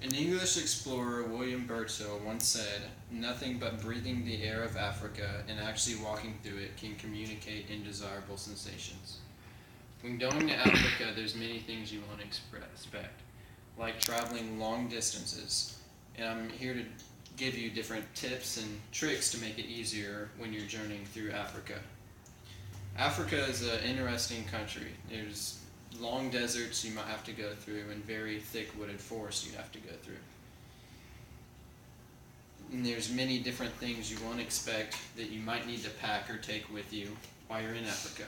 An English explorer, William Burchell, once said, "Nothing but breathing the air of Africa and actually walking through it can communicate indesirable sensations." When going to Africa, there's many things you won't expect, like traveling long distances. And I'm here to give you different tips and tricks to make it easier when you're journeying through Africa. Africa is an interesting country. There's long deserts you might have to go through and very thick wooded forests you have to go through. And there's many different things you won't expect that you might need to pack or take with you while you're in Africa.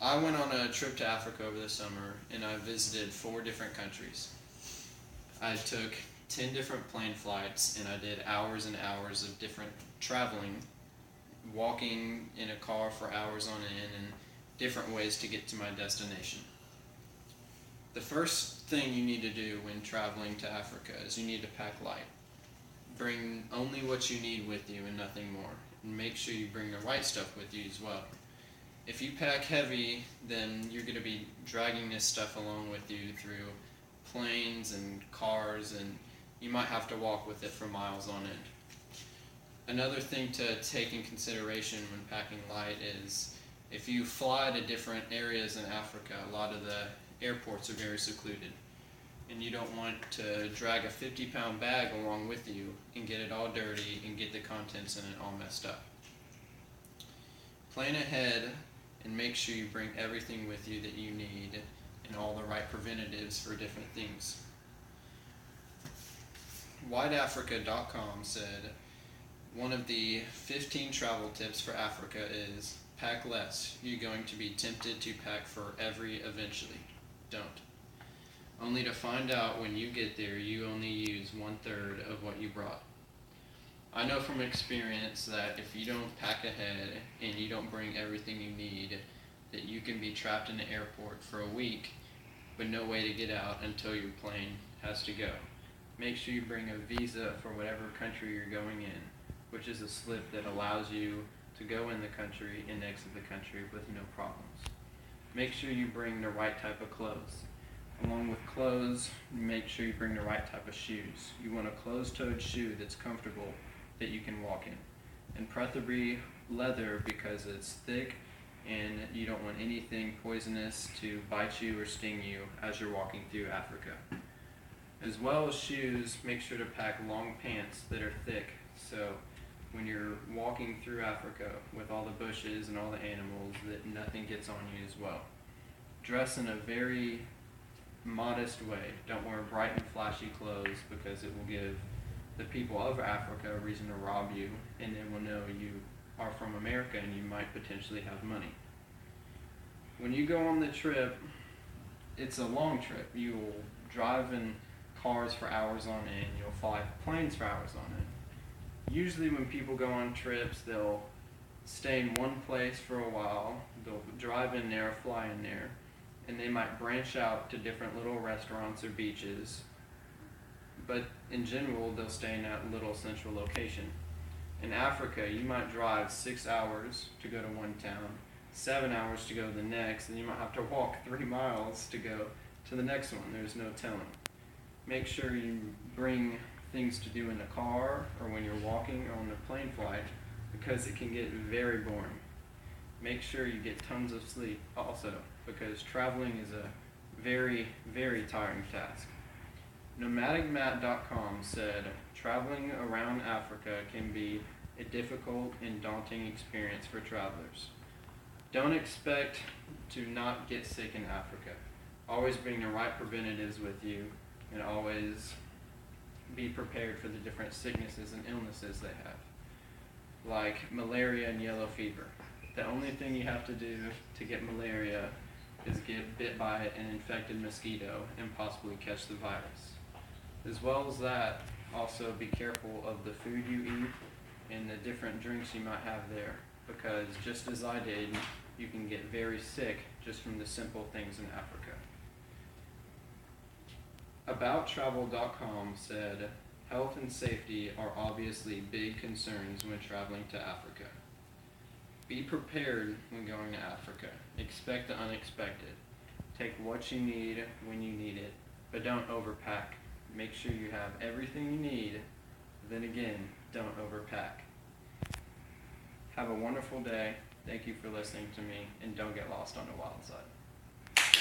I went on a trip to Africa over the summer and I visited 4 different countries. I took 10 different plane flights and I did hours and hours of different traveling, walking in a car for hours on end, and different ways to get to my destination. The first thing you need to do when traveling to Africa is you need to pack light. Bring only what you need with you and nothing more. And make sure you bring the right stuff with you as well. If you pack heavy, then you're going to be dragging this stuff along with you through planes and cars, and you might have to walk with it for miles on end. Another thing to take in consideration when packing light is if you fly to different areas in Africa, a lot of the airports are very secluded, and you don't want to drag a 50-pound bag along with you and get it all dirty and get the contents in it all messed up. Plan ahead and make sure you bring everything with you that you need and all the right preventatives for different things. WideAfrica.com said, "One of the 15 travel tips for Africa is pack less. You're going to be tempted to pack for every eventually. Don't. Only to find out when you get there you only use 1/3 of what you brought." I know from experience that if you don't pack ahead and you don't bring everything you need, that you can be trapped in the airport for a week with no way to get out until your plane has to go. Make sure you bring a visa for whatever country you're going in, which is a slip that allows you to go in the country and exit the country with no problems. Make sure you bring the right type of clothes. Along with clothes, make sure you bring the right type of shoes. You want a closed-toed shoe that's comfortable that you can walk in. And preferably leather because it's thick and you don't want anything poisonous to bite you or sting you as you're walking through Africa. As well as shoes, make sure to pack long pants that are thick so when you're walking through Africa with all the bushes and all the animals that nothing gets on you as well. Dress in a very modest way. Don't wear bright and flashy clothes because it will give the people of Africa a reason to rob you, and they will know you are from America and you might potentially have money. When you go on the trip, it's a long trip. You will drive in cars for hours on end. You'll fly planes for hours on end. Usually when people go on trips, they'll stay in one place for a while. They'll drive in there, fly in there, and they might branch out to different little restaurants or beaches. But in general, they'll stay in that little central location. In Africa, you might drive 6 hours to go to one town, 7 hours to go to the next, and you might have to walk 3 miles to go to the next one. There's no telling. Make sure you bring things to do in the car or when you're walking or on a plane flight because it can get very boring. Make sure you get tons of sleep also because traveling is a very, very tiring task. NomadicMatt.com said, "Traveling around Africa can be a difficult and daunting experience for travelers. Don't expect to not get sick in Africa. Always bring the right preventatives with you and always be prepared for the different sicknesses and illnesses they have, like malaria and yellow fever. The only thing you have to do to get malaria is get bit by an infected mosquito and possibly catch the virus. As well as that, also be careful of the food you eat and the different drinks you might have there, because just as I did, you can get very sick just from the simple things in Africa." AboutTravel.com said, "Health and safety are obviously big concerns when traveling to Africa. Be prepared when going to Africa. Expect the unexpected. Take what you need when you need it, but don't overpack. Make sure you have everything you need. Then again, don't overpack. Have a wonderful day. Thank you for listening to me, and don't get lost on the wild side.